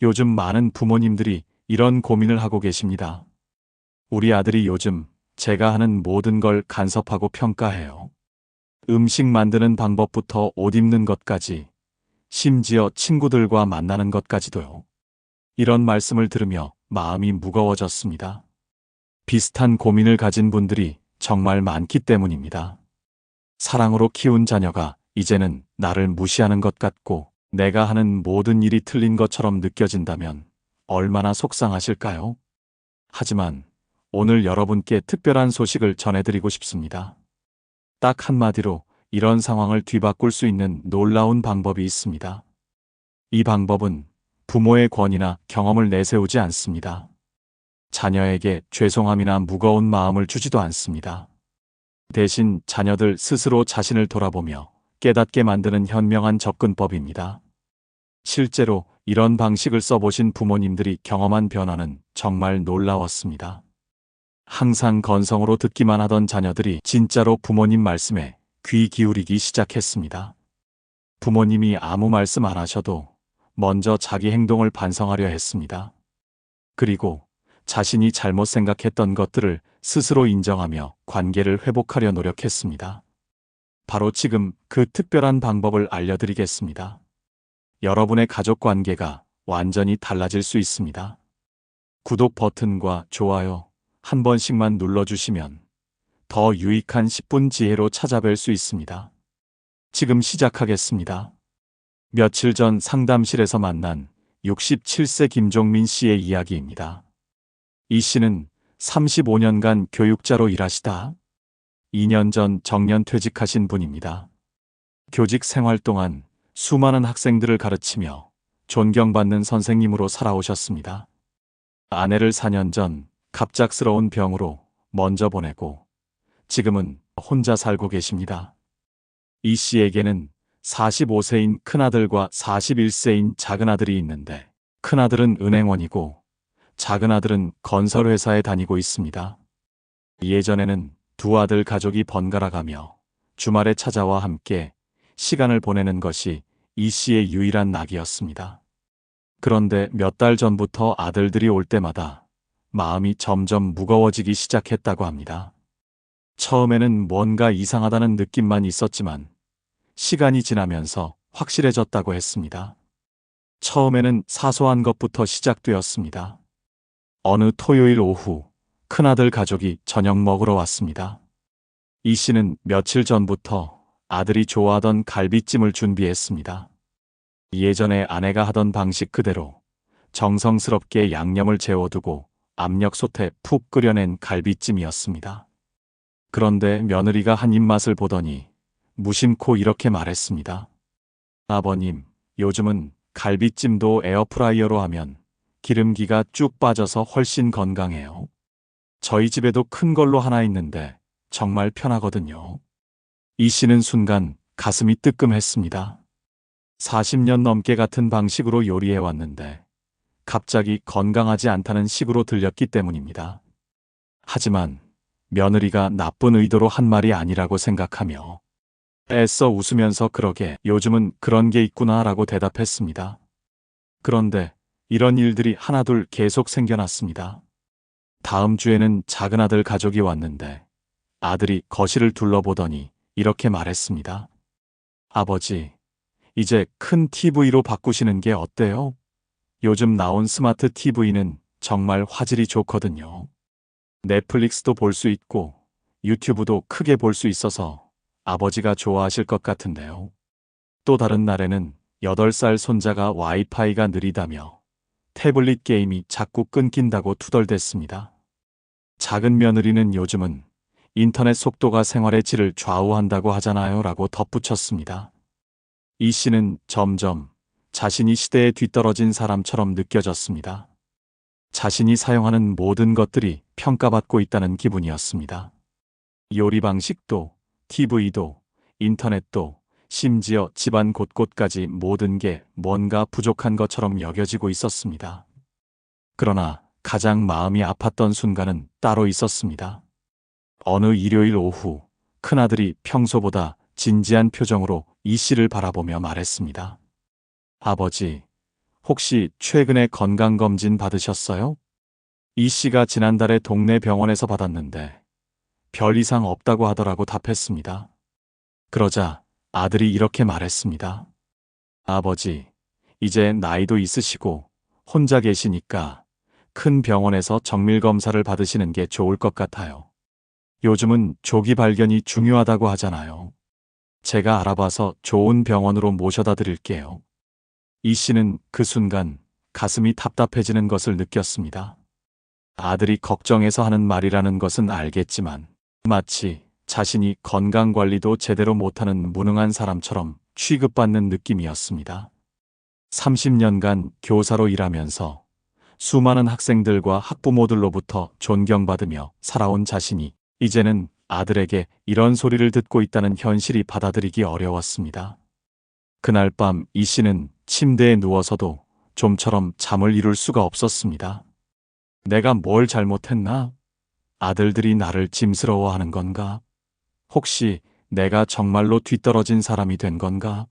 요즘 많은 부모님들이 이런 고민을 하고 계십니다. 우리 아들이 요즘 제가 하는 모든 걸 간섭하고 평가해요. 음식 만드는 방법부터 옷 입는 것까지, 심지어 친구들과 만나는 것까지도요. 이런 말씀을 들으며 마음이 무거워졌습니다. 비슷한 고민을 가진 분들이 정말 많기 때문입니다. 사랑으로 키운 자녀가 이제는 나를 무시하는 것 같고 내가 하는 모든 일이 틀린 것처럼 느껴진다면 얼마나 속상하실까요? 하지만 오늘 여러분께 특별한 소식을 전해드리고 싶습니다. 딱 한마디로 이런 상황을 뒤바꿀 수 있는 놀라운 방법이 있습니다. 이 방법은 부모의 권위나 경험을 내세우지 않습니다. 자녀에게 죄송함이나 무거운 마음을 주지도 않습니다. 대신 자녀들 스스로 자신을 돌아보며 깨닫게 만드는 현명한 접근법입니다. 실제로 이런 방식을 써보신 부모님들이 경험한 변화는 정말 놀라웠습니다. 항상 건성으로 듣기만 하던 자녀들이 진짜로 부모님 말씀에 귀 기울이기 시작했습니다. 부모님이 아무 말씀 안 하셔도 먼저 자기 행동을 반성하려 했습니다. 그리고 자신이 잘못 생각했던 것들을 스스로 인정하며 관계를 회복하려 노력했습니다. 바로 지금 그 특별한 방법을 알려드리겠습니다. 여러분의 가족 관계가 완전히 달라질 수 있습니다. 구독 버튼과 좋아요 한 번씩만 눌러주시면 더 유익한 10분 지혜로 찾아뵐 수 있습니다. 지금 시작하겠습니다. 며칠 전 상담실에서 만난 67세 김종민 씨의 이야기입니다. 이 씨는 35년간 교육자로 일하시다 2년 전 정년퇴직하신 분입니다. 교직 생활 동안 수많은 학생들을 가르치며 존경받는 선생님으로 살아오셨습니다. 아내를 4년 전 갑작스러운 병으로 먼저 보내고 지금은 혼자 살고 계십니다. 이 씨에게는 45세인 큰아들과 41세인 작은아들이 있는데 큰아들은 은행원이고 작은아들은 건설회사에 다니고 있습니다. 예전에는 두 아들 가족이 번갈아가며 주말에 찾아와 함께 시간을 보내는 것이 이 씨의 유일한 낙이었습니다. 그런데 몇 달 전부터 아들들이 올 때마다 마음이 점점 무거워지기 시작했다고 합니다. 처음에는 뭔가 이상하다는 느낌만 있었지만 시간이 지나면서 확실해졌다고 했습니다. 처음에는 사소한 것부터 시작되었습니다. 어느 토요일 오후 큰아들 가족이 저녁 먹으러 왔습니다. 이 씨는 며칠 전부터 아들이 좋아하던 갈비찜을 준비했습니다. 예전에 아내가 하던 방식 그대로 정성스럽게 양념을 재워두고 압력솥에 푹 끓여낸 갈비찜이었습니다. 그런데 며느리가 한 입맛을 보더니 무심코 이렇게 말했습니다. 아버님, 요즘은 갈비찜도 에어프라이어로 하면 기름기가 쭉 빠져서 훨씬 건강해요. 저희 집에도 큰 걸로 하나 있는데 정말 편하거든요. 이 씨는 순간 가슴이 뜨끔했습니다. 40년 넘게 같은 방식으로 요리해왔는데 갑자기 건강하지 않다는 식으로 들렸기 때문입니다. 하지만 며느리가 나쁜 의도로 한 말이 아니라고 생각하며 애써 웃으면서 그러게 요즘은 그런 게 있구나 라고 대답했습니다. 그런데 이런 일들이 하나둘 계속 생겨났습니다. 다음 주에는 작은아들 가족이 왔는데 아들이 거실을 둘러보더니 이렇게 말했습니다. 아버지, 이제 큰 TV로 바꾸시는 게 어때요? 요즘 나온 스마트 TV는 정말 화질이 좋거든요. 넷플릭스도 볼 수 있고 유튜브도 크게 볼 수 있어서 아버지가 좋아하실 것 같은데요. 또 다른 날에는 8살 손자가 와이파이가 느리다며 태블릿 게임이 자꾸 끊긴다고 투덜댔습니다. 작은 며느리는 요즘은 인터넷 속도가 생활의 질을 좌우한다고 하잖아요 라고 덧붙였습니다. 이 씨는 점점 자신이 시대에 뒤떨어진 사람처럼 느껴졌습니다. 자신이 사용하는 모든 것들이 평가받고 있다는 기분이었습니다. 요리 방식도, TV도, 인터넷도, 심지어 집안 곳곳까지 모든 게 뭔가 부족한 것처럼 여겨지고 있었습니다. 그러나 가장 마음이 아팠던 순간은 따로 있었습니다. 어느 일요일 오후 큰아들이 평소보다 진지한 표정으로 이 씨를 바라보며 말했습니다. 아버지, 혹시 최근에 건강검진 받으셨어요? 이 씨가 지난달에 동네 병원에서 받았는데 별 이상 없다고 하더라고 답했습니다. 그러자 아들이 이렇게 말했습니다. 아버지, 이제 나이도 있으시고 혼자 계시니까 큰 병원에서 정밀검사를 받으시는 게 좋을 것 같아요. 요즘은 조기 발견이 중요하다고 하잖아요. 제가 알아봐서 좋은 병원으로 모셔다 드릴게요. 이 씨는 그 순간 가슴이 답답해지는 것을 느꼈습니다. 아들이 걱정해서 하는 말이라는 것은 알겠지만 마치 자신이 건강관리도 제대로 못하는 무능한 사람처럼 취급받는 느낌이었습니다. 30년간 교사로 일하면서 수많은 학생들과 학부모들로부터 존경받으며 살아온 자신이 이제는 아들에게 이런 소리를 듣고 있다는 현실이 받아들이기 어려웠습니다. 그날 밤 이 씨는 침대에 누워서도 좀처럼 잠을 이룰 수가 없었습니다. 내가 뭘 잘못했나? 아들들이 나를 짐스러워하는 건가? 혹시 내가 정말로 뒤떨어진 사람이 된 건가?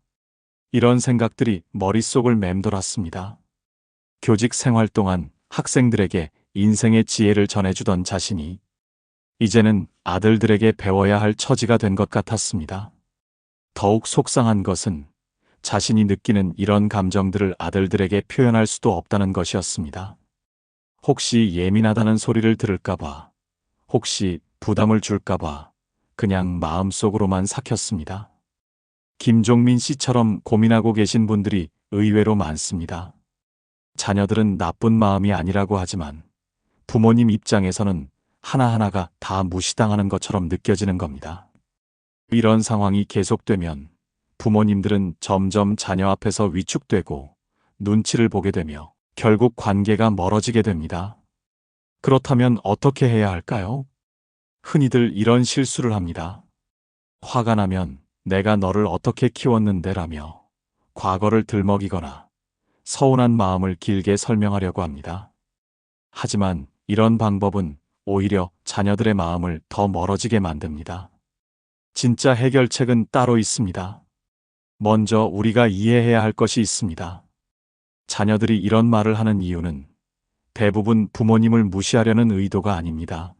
이런 생각들이 머릿속을 맴돌았습니다. 교직 생활 동안 학생들에게 인생의 지혜를 전해주던 자신이 이제는 아들들에게 배워야 할 처지가 된 것 같았습니다. 더욱 속상한 것은 자신이 느끼는 이런 감정들을 아들들에게 표현할 수도 없다는 것이었습니다. 혹시 예민하다는 소리를 들을까봐, 혹시 부담을 줄까봐 그냥 마음속으로만 삭혔습니다. 김종민 씨처럼 고민하고 계신 분들이 의외로 많습니다. 자녀들은 나쁜 마음이 아니라고 하지만 부모님 입장에서는 하나하나가 다 무시당하는 것처럼 느껴지는 겁니다. 이런 상황이 계속되면 부모님들은 점점 자녀 앞에서 위축되고 눈치를 보게 되며 결국 관계가 멀어지게 됩니다. 그렇다면 어떻게 해야 할까요? 흔히들 이런 실수를 합니다. 화가 나면 내가 너를 어떻게 키웠는데라며 과거를 들먹이거나 서운한 마음을 길게 설명하려고 합니다. 하지만 이런 방법은 오히려 자녀들의 마음을 더 멀어지게 만듭니다. 진짜 해결책은 따로 있습니다. 먼저 우리가 이해해야 할 것이 있습니다. 자녀들이 이런 말을 하는 이유는 대부분 부모님을 무시하려는 의도가 아닙니다.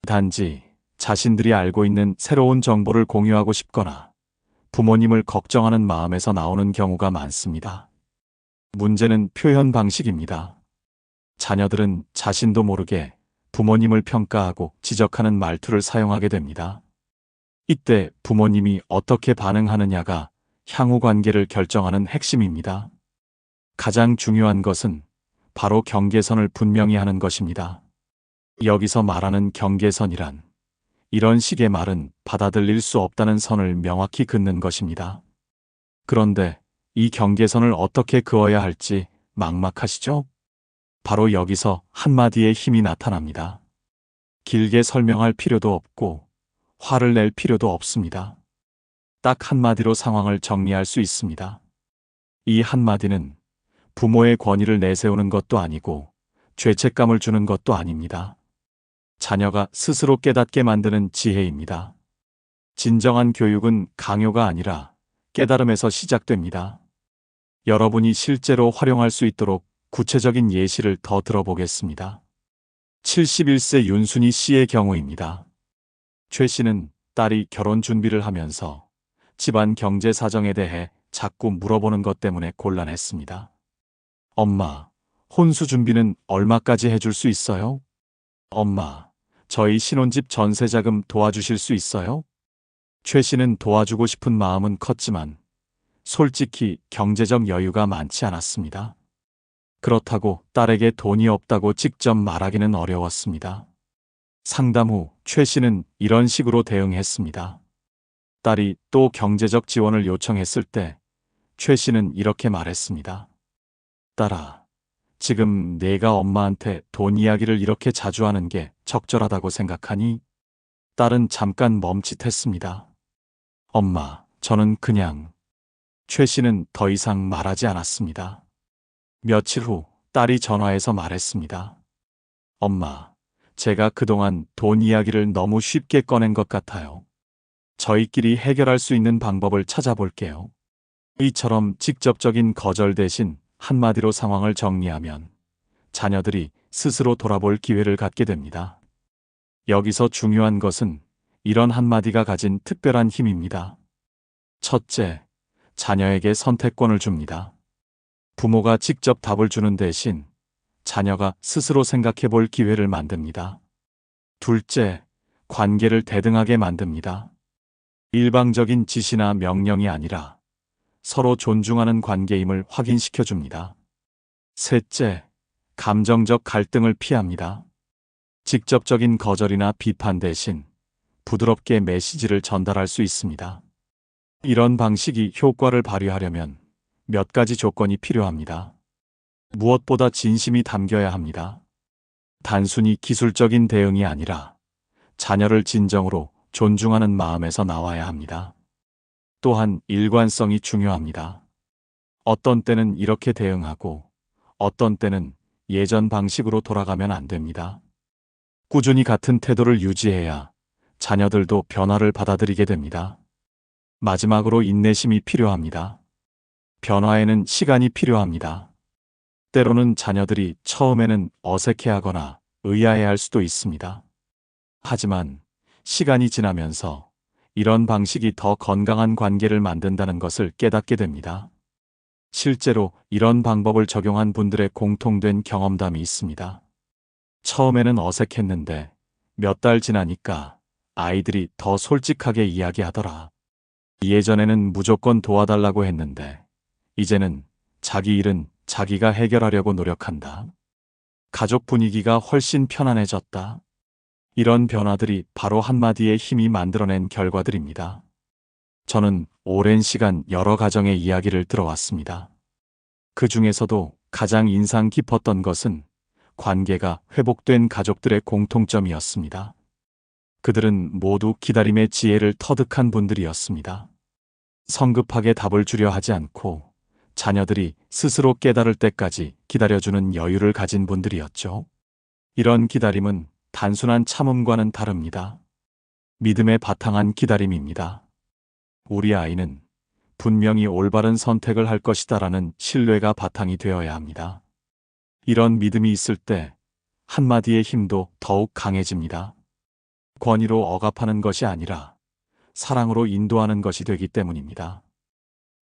단지 자신들이 알고 있는 새로운 정보를 공유하고 싶거나 부모님을 걱정하는 마음에서 나오는 경우가 많습니다. 문제는 표현 방식입니다. 자녀들은 자신도 모르게 부모님을 평가하고 지적하는 말투를 사용하게 됩니다. 이때 부모님이 어떻게 반응하느냐가 향후 관계를 결정하는 핵심입니다. 가장 중요한 것은 바로 경계선을 분명히 하는 것입니다. 여기서 말하는 경계선이란 이런 식의 말은 받아들일 수 없다는 선을 명확히 긋는 것입니다. 그런데 이 경계선을 어떻게 그어야 할지 막막하시죠? 바로 여기서 한마디의 힘이 나타납니다. 길게 설명할 필요도 없고 화를 낼 필요도 없습니다. 딱 한마디로 상황을 정리할 수 있습니다. 이 한마디는 부모의 권위를 내세우는 것도 아니고 죄책감을 주는 것도 아닙니다. 자녀가 스스로 깨닫게 만드는 지혜입니다. 진정한 교육은 강요가 아니라 깨달음에서 시작됩니다. 여러분이 실제로 활용할 수 있도록 구체적인 예시를 더 들어보겠습니다. 71세 윤순희 씨의 경우입니다. 최 씨는 딸이 결혼 준비를 하면서 집안 경제 사정에 대해 자꾸 물어보는 것 때문에 곤란했습니다. 엄마, 혼수 준비는 얼마까지 해줄 수 있어요? 엄마, 저희 신혼집 전세자금 도와주실 수 있어요? 최 씨는 도와주고 싶은 마음은 컸지만 솔직히 경제적 여유가 많지 않았습니다. 그렇다고 딸에게 돈이 없다고 직접 말하기는 어려웠습니다. 상담 후 최 씨는 이런 식으로 대응했습니다. 딸이 또 경제적 지원을 요청했을 때 최 씨는 이렇게 말했습니다. 딸아, 지금 내가 엄마한테 돈 이야기를 이렇게 자주 하는 게 적절하다고 생각하니? 딸은 잠깐 멈칫했습니다. 엄마, 저는 그냥... 최 씨는 더 이상 말하지 않았습니다. 며칠 후 딸이 전화해서 말했습니다. 엄마, 제가 그동안 돈 이야기를 너무 쉽게 꺼낸 것 같아요. 저희끼리 해결할 수 있는 방법을 찾아볼게요. 이처럼 직접적인 거절 대신 한마디로 상황을 정리하면 자녀들이 스스로 돌아볼 기회를 갖게 됩니다. 여기서 중요한 것은 이런 한마디가 가진 특별한 힘입니다. 첫째, 자녀에게 선택권을 줍니다. 부모가 직접 답을 주는 대신 자녀가 스스로 생각해 볼 기회를 만듭니다. 둘째, 관계를 대등하게 만듭니다. 일방적인 지시나 명령이 아니라 서로 존중하는 관계임을 확인시켜 줍니다. 셋째, 감정적 갈등을 피합니다. 직접적인 거절이나 비판 대신 부드럽게 메시지를 전달할 수 있습니다. 이런 방식이 효과를 발휘하려면 몇 가지 조건이 필요합니다. 무엇보다 진심이 담겨야 합니다. 단순히 기술적인 대응이 아니라 자녀를 진정으로 존중하는 마음에서 나와야 합니다. 또한 일관성이 중요합니다. 어떤 때는 이렇게 대응하고 어떤 때는 예전 방식으로 돌아가면 안 됩니다. 꾸준히 같은 태도를 유지해야 자녀들도 변화를 받아들이게 됩니다. 마지막으로 인내심이 필요합니다. 변화에는 시간이 필요합니다. 때로는 자녀들이 처음에는 어색해하거나 의아해할 수도 있습니다. 하지만 시간이 지나면서 이런 방식이 더 건강한 관계를 만든다는 것을 깨닫게 됩니다. 실제로 이런 방법을 적용한 분들의 공통된 경험담이 있습니다. 처음에는 어색했는데 몇 달 지나니까 아이들이 더 솔직하게 이야기하더라. 예전에는 무조건 도와달라고 했는데 이제는 자기 일은 자기가 해결하려고 노력한다. 가족 분위기가 훨씬 편안해졌다. 이런 변화들이 바로 한마디의 힘이 만들어낸 결과들입니다. 저는 오랜 시간 여러 가정의 이야기를 들어왔습니다. 그 중에서도 가장 인상 깊었던 것은 관계가 회복된 가족들의 공통점이었습니다. 그들은 모두 기다림의 지혜를 터득한 분들이었습니다. 성급하게 답을 주려 하지 않고 자녀들이 스스로 깨달을 때까지 기다려주는 여유를 가진 분들이었죠. 이런 기다림은 단순한 참음과는 다릅니다. 믿음에 바탕한 기다림입니다. 우리 아이는 분명히 올바른 선택을 할 것이다라는 신뢰가 바탕이 되어야 합니다. 이런 믿음이 있을 때 한마디의 힘도 더욱 강해집니다. 권위로 억압하는 것이 아니라 사랑으로 인도하는 것이 되기 때문입니다.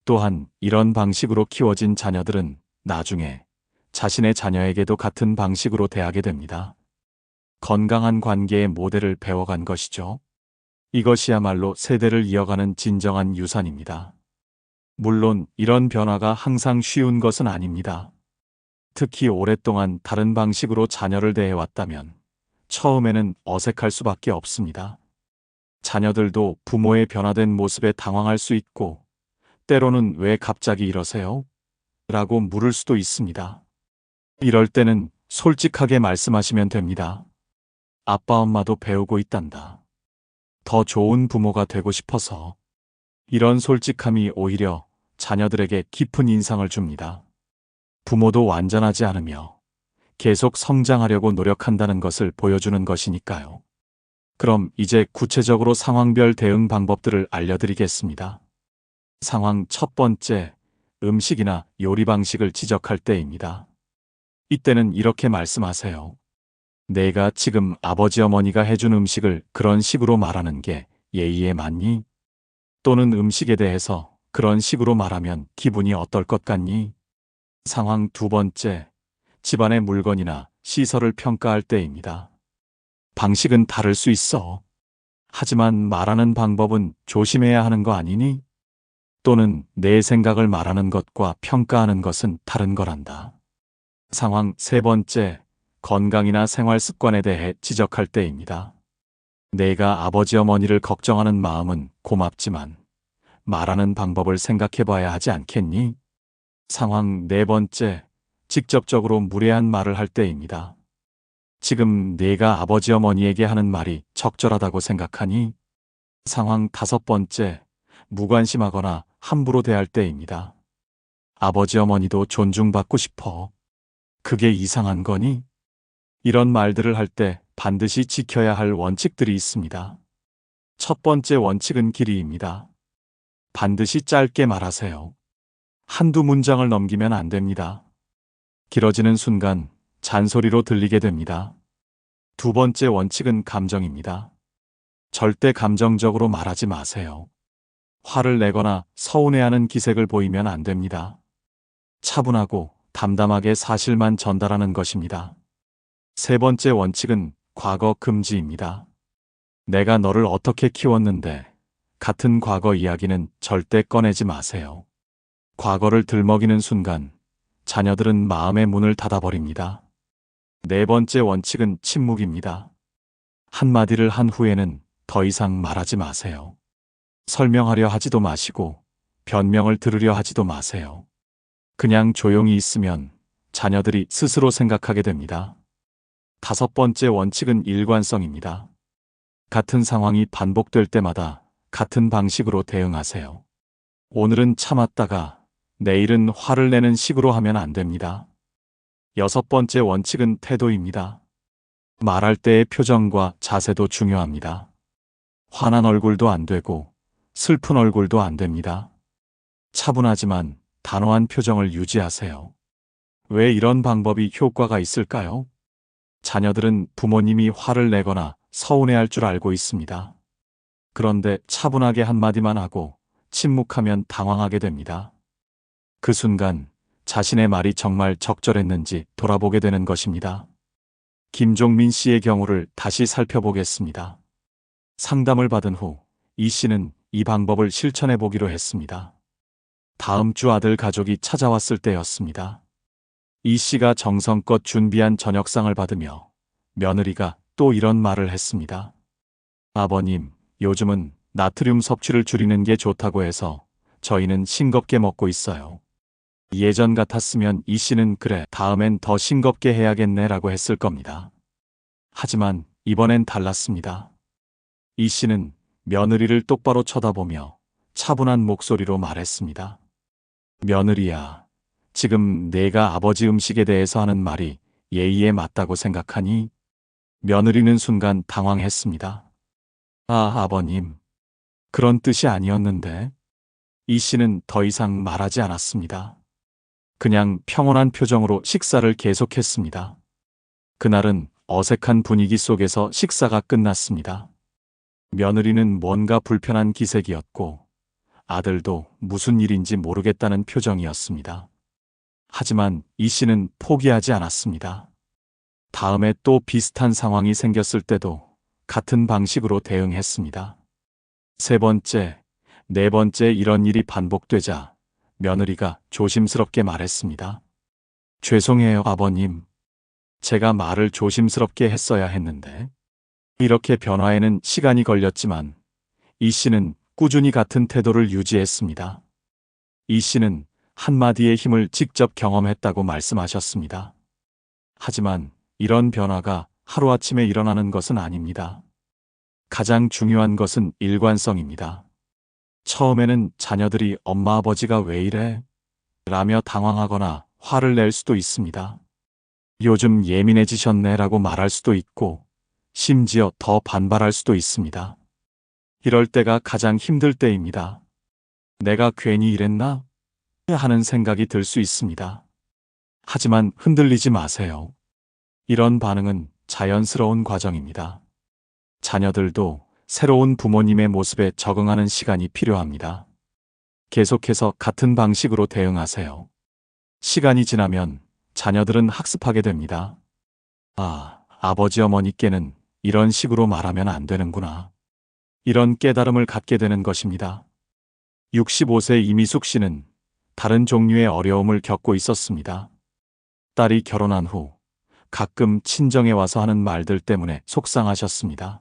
또한 이런 방식으로 키워진 자녀들은 나중에 자신의 자녀에게도 같은 방식으로 대하게 됩니다. 건강한 관계의 모델을 배워간 것이죠. 이것이야말로 세대를 이어가는 진정한 유산입니다. 물론 이런 변화가 항상 쉬운 것은 아닙니다. 특히 오랫동안 다른 방식으로 자녀를 대해왔다면 처음에는 어색할 수밖에 없습니다. 자녀들도 부모의 변화된 모습에 당황할 수 있고 때로는 왜 갑자기 이러세요? 라고 물을 수도 있습니다. 이럴 때는 솔직하게 말씀하시면 됩니다. 아빠 엄마도 배우고 있단다. 더 좋은 부모가 되고 싶어서. 이런 솔직함이 오히려 자녀들에게 깊은 인상을 줍니다. 부모도 완전하지 않으며 계속 성장하려고 노력한다는 것을 보여주는 것이니까요. 그럼 이제 구체적으로 상황별 대응 방법들을 알려드리겠습니다. 상황 첫 번째, 음식이나 요리 방식을 지적할 때입니다. 이때는 이렇게 말씀하세요. 내가 지금 아버지 어머니가 해준 음식을 그런 식으로 말하는 게 예의에 맞니? 또는 음식에 대해서 그런 식으로 말하면 기분이 어떨 것 같니? 상황 두 번째, 집안의 물건이나 시설을 평가할 때입니다. 방식은 다를 수 있어. 하지만 말하는 방법은 조심해야 하는 거 아니니? 또는 내 생각을 말하는 것과 평가하는 것은 다른 거란다. 상황 세 번째, 건강이나 생활 습관에 대해 지적할 때입니다. 내가 아버지 어머니를 걱정하는 마음은 고맙지만 말하는 방법을 생각해 봐야 하지 않겠니? 상황 네 번째, 직접적으로 무례한 말을 할 때입니다. 지금 내가 아버지 어머니에게 하는 말이 적절하다고 생각하니? 상황 다섯 번째, 무관심하거나 함부로 대할 때입니다. 아버지 어머니도 존중받고 싶어. 그게 이상한 거니? 이런 말들을 할 때 반드시 지켜야 할 원칙들이 있습니다. 첫 번째 원칙은 길이입니다. 반드시 짧게 말하세요. 한두 문장을 넘기면 안 됩니다. 길어지는 순간 잔소리로 들리게 됩니다. 두 번째 원칙은 감정입니다. 절대 감정적으로 말하지 마세요. 화를 내거나 서운해하는 기색을 보이면 안 됩니다. 차분하고 담담하게 사실만 전달하는 것입니다. 세 번째 원칙은 과거 금지입니다. 내가 너를 어떻게 키웠는데 같은 과거 이야기는 절대 꺼내지 마세요. 과거를 들먹이는 순간 자녀들은 마음의 문을 닫아버립니다. 네 번째 원칙은 침묵입니다. 한마디를 한 후에는 더 이상 말하지 마세요. 설명하려 하지도 마시고 변명을 들으려 하지도 마세요. 그냥 조용히 있으면 자녀들이 스스로 생각하게 됩니다. 다섯 번째 원칙은 일관성입니다. 같은 상황이 반복될 때마다 같은 방식으로 대응하세요. 오늘은 참았다가 내일은 화를 내는 식으로 하면 안 됩니다. 여섯 번째 원칙은 태도입니다. 말할 때의 표정과 자세도 중요합니다. 화난 얼굴도 안 되고 슬픈 얼굴도 안 됩니다. 차분하지만 단호한 표정을 유지하세요. 왜 이런 방법이 효과가 있을까요? 자녀들은 부모님이 화를 내거나 서운해할 줄 알고 있습니다. 그런데 차분하게 한마디만 하고 침묵하면 당황하게 됩니다. 그 순간 자신의 말이 정말 적절했는지 돌아보게 되는 것입니다. 김종민 씨의 경우를 다시 살펴보겠습니다. 상담을 받은 후 이 씨는 이 방법을 실천해 보기로 했습니다. 다음 주 아들 가족이 찾아왔을 때였습니다. 이 씨가 정성껏 준비한 저녁상을 받으며 며느리가 또 이런 말을 했습니다. 아버님, 요즘은 나트륨 섭취를 줄이는 게 좋다고 해서 저희는 싱겁게 먹고 있어요. 예전 같았으면 이 씨는 그래, 다음엔 더 싱겁게 해야겠네 라고 했을 겁니다. 하지만 이번엔 달랐습니다. 이 씨는 며느리를 똑바로 쳐다보며 차분한 목소리로 말했습니다. 며느리야, 지금 내가 아버지 음식에 대해서 하는 말이 예의에 맞다고 생각하니? 며느리는 순간 당황했습니다. 아, 아버님. 그런 뜻이 아니었는데. 이 씨는 더 이상 말하지 않았습니다. 그냥 평온한 표정으로 식사를 계속했습니다. 그날은 어색한 분위기 속에서 식사가 끝났습니다. 며느리는 뭔가 불편한 기색이었고 아들도 무슨 일인지 모르겠다는 표정이었습니다. 하지만 이 씨는 포기하지 않았습니다. 다음에 또 비슷한 상황이 생겼을 때도 같은 방식으로 대응했습니다. 세 번째, 네 번째 이런 일이 반복되자 며느리가 조심스럽게 말했습니다. 죄송해요, 아버님. 제가 말을 조심스럽게 했어야 했는데. 이렇게 변화에는 시간이 걸렸지만 이 씨는 꾸준히 같은 태도를 유지했습니다. 이 씨는 한마디의 힘을 직접 경험했다고 말씀하셨습니다. 하지만 이런 변화가 하루아침에 일어나는 것은 아닙니다. 가장 중요한 것은 일관성입니다. 처음에는 자녀들이 엄마 아버지가 왜 이래? 라며 당황하거나 화를 낼 수도 있습니다. 요즘 예민해지셨네 라고 말할 수도 있고 심지어 더 반발할 수도 있습니다. 이럴 때가 가장 힘들 때입니다. 내가 괜히 이랬나? 하는 생각이 들 수 있습니다. 하지만 흔들리지 마세요. 이런 반응은 자연스러운 과정입니다. 자녀들도 새로운 부모님의 모습에 적응하는 시간이 필요합니다. 계속해서 같은 방식으로 대응하세요. 시간이 지나면 자녀들은 학습하게 됩니다. 아, 아버지 어머니께는 이런 식으로 말하면 안 되는구나. 이런 깨달음을 갖게 되는 것입니다. 65세 이미숙 씨는 다른 종류의 어려움을 겪고 있었습니다. 딸이 결혼한 후 가끔 친정에 와서 하는 말들 때문에 속상하셨습니다.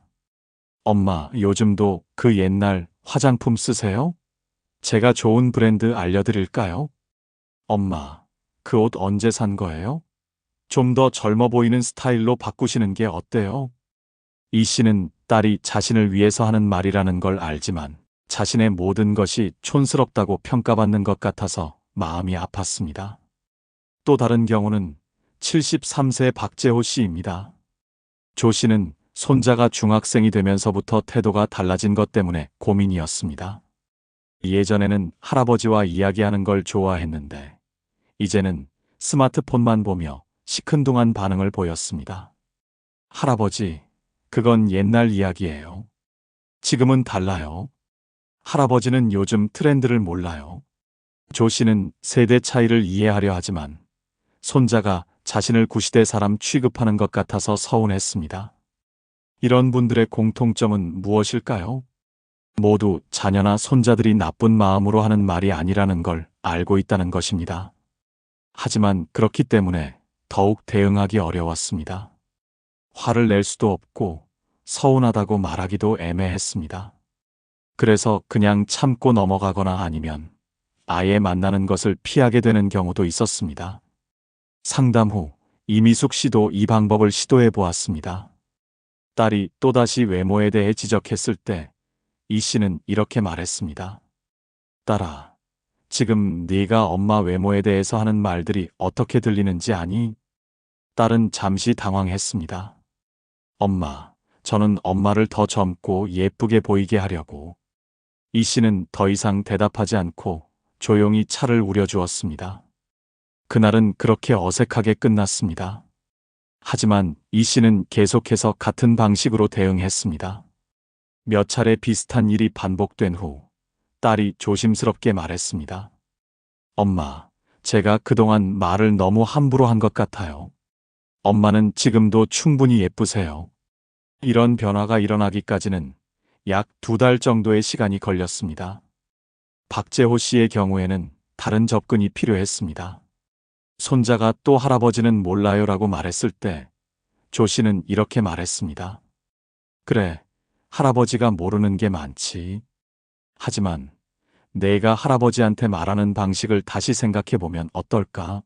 엄마, 요즘도 그 옛날 화장품 쓰세요? 제가 좋은 브랜드 알려드릴까요? 엄마, 그 옷 언제 산 거예요? 좀 더 젊어 보이는 스타일로 바꾸시는 게 어때요? 이 씨는 딸이 자신을 위해서 하는 말이라는 걸 알지만 자신의 모든 것이 촌스럽다고 평가받는 것 같아서 마음이 아팠습니다. 또 다른 경우는 73세 박재호 씨입니다. 조 씨는 손자가 중학생이 되면서부터 태도가 달라진 것 때문에 고민이었습니다. 예전에는 할아버지와 이야기하는 걸 좋아했는데 이제는 스마트폰만 보며 시큰둥한 반응을 보였습니다. 할아버지, 그건 옛날 이야기예요. 지금은 달라요. 할아버지는 요즘 트렌드를 몰라요. 조 씨는 세대 차이를 이해하려 하지만 손자가 자신을 구시대 사람 취급하는 것 같아서 서운했습니다. 이런 분들의 공통점은 무엇일까요? 모두 자녀나 손자들이 나쁜 마음으로 하는 말이 아니라는 걸 알고 있다는 것입니다. 하지만 그렇기 때문에 더욱 대응하기 어려웠습니다. 화를 낼 수도 없고 서운하다고 말하기도 애매했습니다. 그래서 그냥 참고 넘어가거나 아니면 아예 만나는 것을 피하게 되는 경우도 있었습니다. 상담 후 이미숙 씨도 이 방법을 시도해 보았습니다. 딸이 또다시 외모에 대해 지적했을 때 이 씨는 이렇게 말했습니다. 딸아, 지금 네가 엄마 외모에 대해서 하는 말들이 어떻게 들리는지 아니? 딸은 잠시 당황했습니다. 엄마, 저는 엄마를 더 젊고 예쁘게 보이게 하려고. 이 씨는 더 이상 대답하지 않고 조용히 차를 우려주었습니다. 그날은 그렇게 어색하게 끝났습니다. 하지만 이 씨는 계속해서 같은 방식으로 대응했습니다. 몇 차례 비슷한 일이 반복된 후 딸이 조심스럽게 말했습니다. 엄마, 제가 그동안 말을 너무 함부로 한 것 같아요. 엄마는 지금도 충분히 예쁘세요. 이런 변화가 일어나기까지는 약 2달 정도의 시간이 걸렸습니다. 박재호 씨의 경우에는 다른 접근이 필요했습니다. 손자가 또 할아버지는 몰라요라고 말했을 때 조 씨는 이렇게 말했습니다. 그래, 할아버지가 모르는 게 많지. 하지만 내가 할아버지한테 말하는 방식을 다시 생각해보면 어떨까?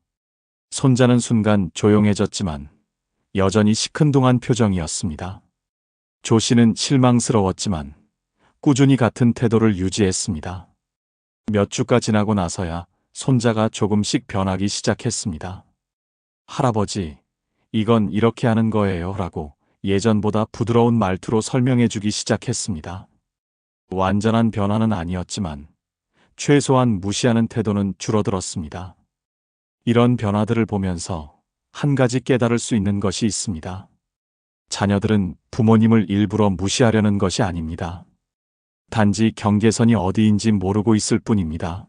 손자는 순간 조용해졌지만 여전히 시큰둥한 표정이었습니다. 조 씨는 실망스러웠지만 꾸준히 같은 태도를 유지했습니다. 몇 주가 지나고 나서야 손자가 조금씩 변하기 시작했습니다. 할아버지, 이건 이렇게 하는 거예요 라고 예전보다 부드러운 말투로 설명해 주기 시작했습니다. 완전한 변화는 아니었지만 최소한 무시하는 태도는 줄어들었습니다. 이런 변화들을 보면서 한 가지 깨달을 수 있는 것이 있습니다. 자녀들은 부모님을 일부러 무시하려는 것이 아닙니다. 단지 경계선이 어디인지 모르고 있을 뿐입니다.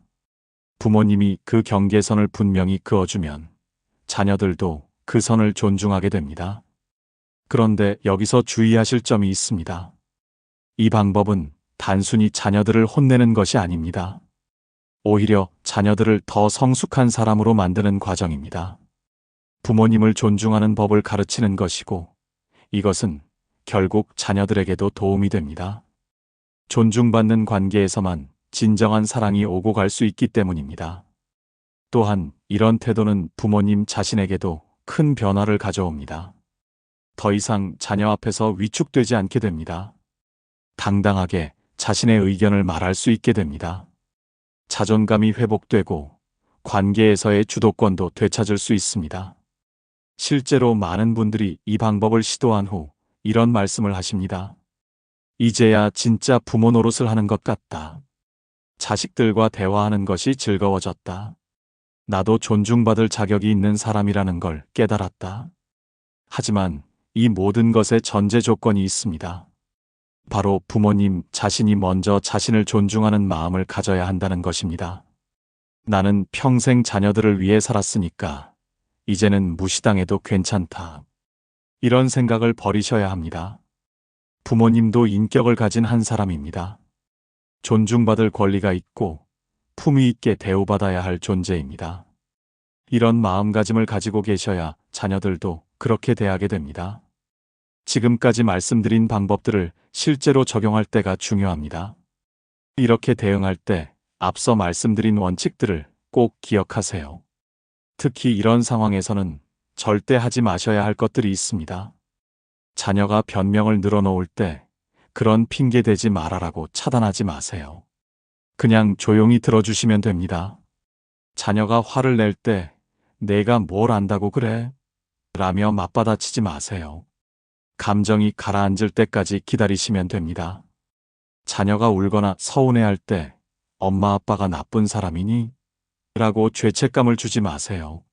부모님이 그 경계선을 분명히 그어주면 자녀들도 그 선을 존중하게 됩니다. 그런데 여기서 주의하실 점이 있습니다. 이 방법은 단순히 자녀들을 혼내는 것이 아닙니다. 오히려 자녀들을 더 성숙한 사람으로 만드는 과정입니다. 부모님을 존중하는 법을 가르치는 것이고 이것은 결국 자녀들에게도 도움이 됩니다. 존중받는 관계에서만 진정한 사랑이 오고 갈 수 있기 때문입니다. 또한 이런 태도는 부모님 자신에게도 큰 변화를 가져옵니다. 더 이상 자녀 앞에서 위축되지 않게 됩니다. 당당하게 자신의 의견을 말할 수 있게 됩니다. 자존감이 회복되고 관계에서의 주도권도 되찾을 수 있습니다. 실제로 많은 분들이 이 방법을 시도한 후 이런 말씀을 하십니다. 이제야 진짜 부모 노릇을 하는 것 같다. 자식들과 대화하는 것이 즐거워졌다. 나도 존중받을 자격이 있는 사람이라는 걸 깨달았다. 하지만 이 모든 것에 전제 조건이 있습니다. 바로 부모님 자신이 먼저 자신을 존중하는 마음을 가져야 한다는 것입니다. 나는 평생 자녀들을 위해 살았으니까 이제는 무시당해도 괜찮다. 이런 생각을 버리셔야 합니다. 부모님도 인격을 가진 한 사람입니다. 존중받을 권리가 있고 품위 있게 대우받아야 할 존재입니다. 이런 마음가짐을 가지고 계셔야 자녀들도 그렇게 대하게 됩니다. 지금까지 말씀드린 방법들을 실제로 적용할 때가 중요합니다. 이렇게 대응할 때 앞서 말씀드린 원칙들을 꼭 기억하세요. 특히 이런 상황에서는 절대 하지 마셔야 할 것들이 있습니다. 자녀가 변명을 늘어놓을 때 그런 핑계 대지 말아라고 차단하지 마세요. 그냥 조용히 들어주시면 됩니다. 자녀가 화를 낼 때 내가 뭘 안다고 그래? 라며 맞받아치지 마세요. 감정이 가라앉을 때까지 기다리시면 됩니다. 자녀가 울거나 서운해할 때 엄마 아빠가 나쁜 사람이니? 라고 죄책감을 주지 마세요.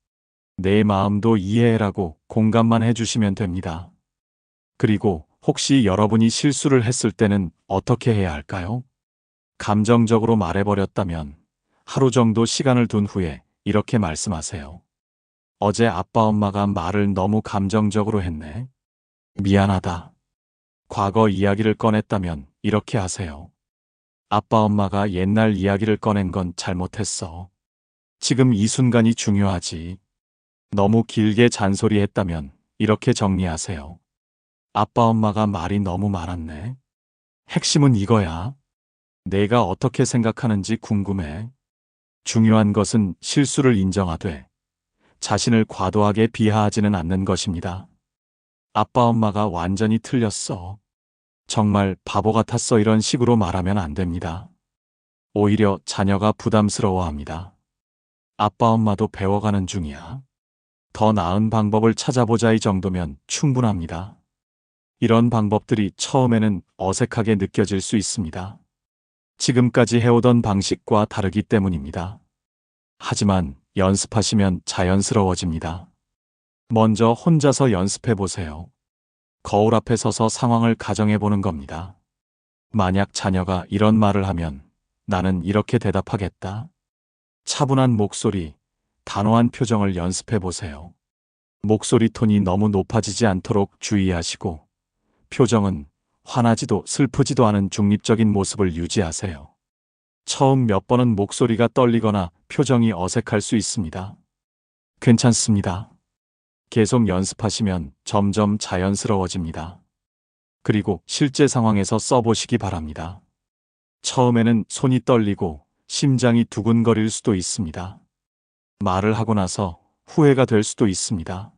내 마음도 이해해라고 공감만 해주시면 됩니다. 그리고 혹시 여러분이 실수를 했을 때는 어떻게 해야 할까요? 감정적으로 말해버렸다면 하루 정도 시간을 둔 후에 이렇게 말씀하세요. 어제 아빠 엄마가 말을 너무 감정적으로 했네. 미안하다. 과거 이야기를 꺼냈다면 이렇게 하세요. 아빠 엄마가 옛날 이야기를 꺼낸 건 잘못했어. 지금 이 순간이 중요하지. 너무 길게 잔소리했다면 이렇게 정리하세요. 아빠 엄마가 말이 너무 많았네. 핵심은 이거야. 내가 어떻게 생각하는지 궁금해. 중요한 것은 실수를 인정하되 자신을 과도하게 비하하지는 않는 것입니다. 아빠 엄마가 완전히 틀렸어. 정말 바보 같았어. 이런 식으로 말하면 안 됩니다. 오히려 자녀가 부담스러워합니다. 아빠 엄마도 배워가는 중이야. 더 나은 방법을 찾아보자. 이 정도면 충분합니다. 이런 방법들이 처음에는 어색하게 느껴질 수 있습니다. 지금까지 해오던 방식과 다르기 때문입니다. 하지만 연습하시면 자연스러워집니다. 먼저 혼자서 연습해 보세요. 거울 앞에 서서 상황을 가정해 보는 겁니다. 만약 자녀가 이런 말을 하면 나는 이렇게 대답하겠다. 차분한 목소리, 단호한 표정을 연습해 보세요. 목소리 톤이 너무 높아지지 않도록 주의하시고 표정은 화나지도 슬프지도 않은 중립적인 모습을 유지하세요. 처음 몇 번은 목소리가 떨리거나 표정이 어색할 수 있습니다. 괜찮습니다. 계속 연습하시면 점점 자연스러워집니다. 그리고 실제 상황에서 써보시기 바랍니다. 처음에는 손이 떨리고 심장이 두근거릴 수도 있습니다. 말을 하고 나서 후회가 될 수도 있습니다.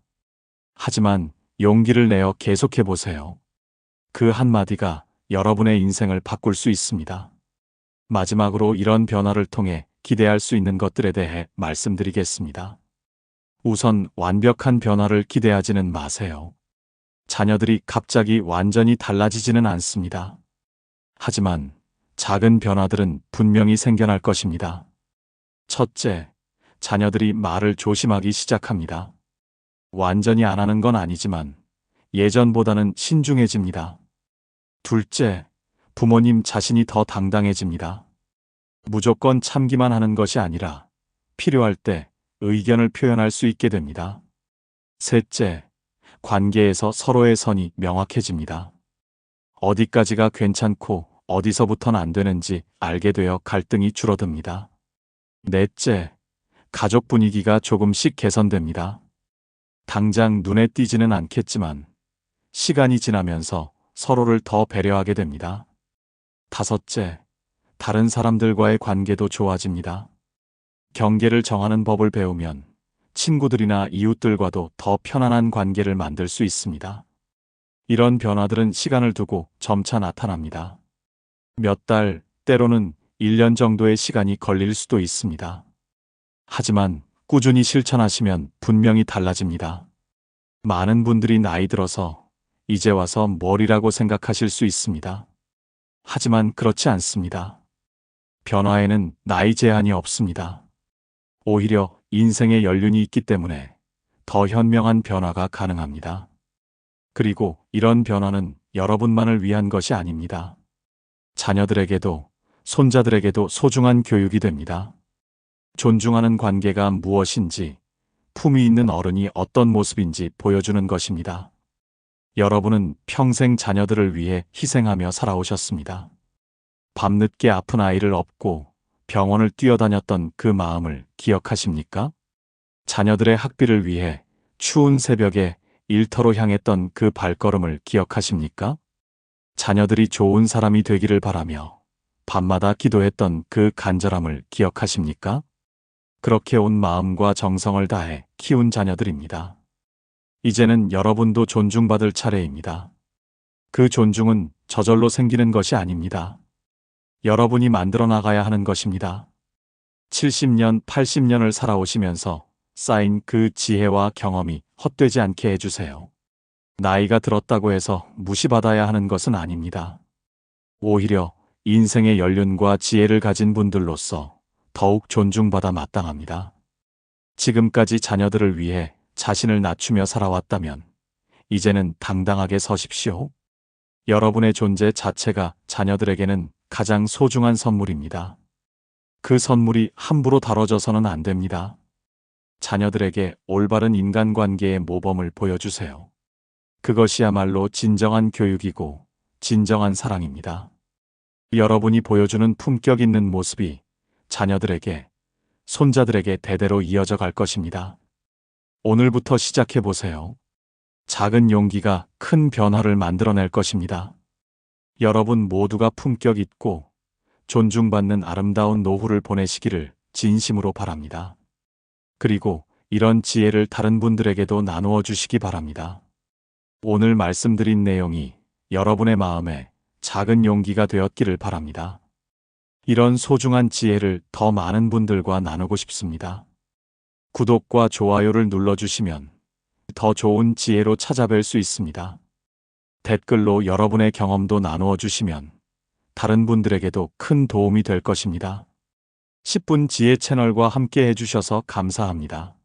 하지만 용기를 내어 계속해 보세요. 그 한마디가 여러분의 인생을 바꿀 수 있습니다. 마지막으로 이런 변화를 통해 기대할 수 있는 것들에 대해 말씀드리겠습니다. 우선 완벽한 변화를 기대하지는 마세요. 자녀들이 갑자기 완전히 달라지지는 않습니다. 하지만 작은 변화들은 분명히 생겨날 것입니다. 첫째, 자녀들이 말을 조심하기 시작합니다. 완전히 안 하는 건 아니지만 예전보다는 신중해집니다. 둘째, 부모님 자신이 더 당당해집니다. 무조건 참기만 하는 것이 아니라 필요할 때 의견을 표현할 수 있게 됩니다. 셋째, 관계에서 서로의 선이 명확해집니다. 어디까지가 괜찮고 어디서부터는 안 되는지 알게 되어 갈등이 줄어듭니다. 넷째, 가족 분위기가 조금씩 개선됩니다. 당장 눈에 띄지는 않겠지만 시간이 지나면서 서로를 더 배려하게 됩니다. 다섯째, 다른 사람들과의 관계도 좋아집니다. 경계를 정하는 법을 배우면 친구들이나 이웃들과도 더 편안한 관계를 만들 수 있습니다. 이런 변화들은 시간을 두고 점차 나타납니다. 몇 달, 때로는 1년 정도의 시간이 걸릴 수도 있습니다. 하지만 꾸준히 실천하시면 분명히 달라집니다. 많은 분들이 나이 들어서 이제 와서 뭘이라고 생각하실 수 있습니다. 하지만 그렇지 않습니다. 변화에는 나이 제한이 없습니다. 오히려 인생의 연륜이 있기 때문에 더 현명한 변화가 가능합니다. 그리고 이런 변화는 여러분만을 위한 것이 아닙니다. 자녀들에게도 손자들에게도 소중한 교육이 됩니다. 존중하는 관계가 무엇인지, 품위 있는 어른이 어떤 모습인지 보여주는 것입니다. 여러분은 평생 자녀들을 위해 희생하며 살아오셨습니다. 밤늦게 아픈 아이를 업고 병원을 뛰어다녔던 그 마음을 기억하십니까? 자녀들의 학비를 위해 추운 새벽에 일터로 향했던 그 발걸음을 기억하십니까? 자녀들이 좋은 사람이 되기를 바라며 밤마다 기도했던 그 간절함을 기억하십니까? 그렇게 온 마음과 정성을 다해 키운 자녀들입니다. 이제는 여러분도 존중받을 차례입니다. 그 존중은 저절로 생기는 것이 아닙니다. 여러분이 만들어 나가야 하는 것입니다. 70년, 80년을 살아오시면서 쌓인 그 지혜와 경험이 헛되지 않게 해주세요. 나이가 들었다고 해서 무시받아야 하는 것은 아닙니다. 오히려 인생의 연륜과 지혜를 가진 분들로서 더욱 존중받아 마땅합니다. 지금까지 자녀들을 위해 자신을 낮추며 살아왔다면 이제는 당당하게 서십시오. 여러분의 존재 자체가 자녀들에게는 가장 소중한 선물입니다. 그 선물이 함부로 다뤄져서는 안 됩니다. 자녀들에게 올바른 인간관계의 모범을 보여주세요. 그것이야말로 진정한 교육이고 진정한 사랑입니다. 여러분이 보여주는 품격 있는 모습이 자녀들에게, 손자들에게 대대로 이어져 갈 것입니다. 오늘부터 시작해 보세요. 작은 용기가 큰 변화를 만들어낼 것입니다. 여러분 모두가 품격 있고 존중받는 아름다운 노후를 보내시기를 진심으로 바랍니다. 그리고 이런 지혜를 다른 분들에게도 나누어 주시기 바랍니다. 오늘 말씀드린 내용이 여러분의 마음에 작은 용기가 되었기를 바랍니다. 이런 소중한 지혜를 더 많은 분들과 나누고 싶습니다. 구독과 좋아요를 눌러주시면 더 좋은 지혜로 찾아뵐 수 있습니다. 댓글로 여러분의 경험도 나누어 주시면 다른 분들에게도 큰 도움이 될 것입니다. 10분 지혜 채널과 함께 해주셔서 감사합니다.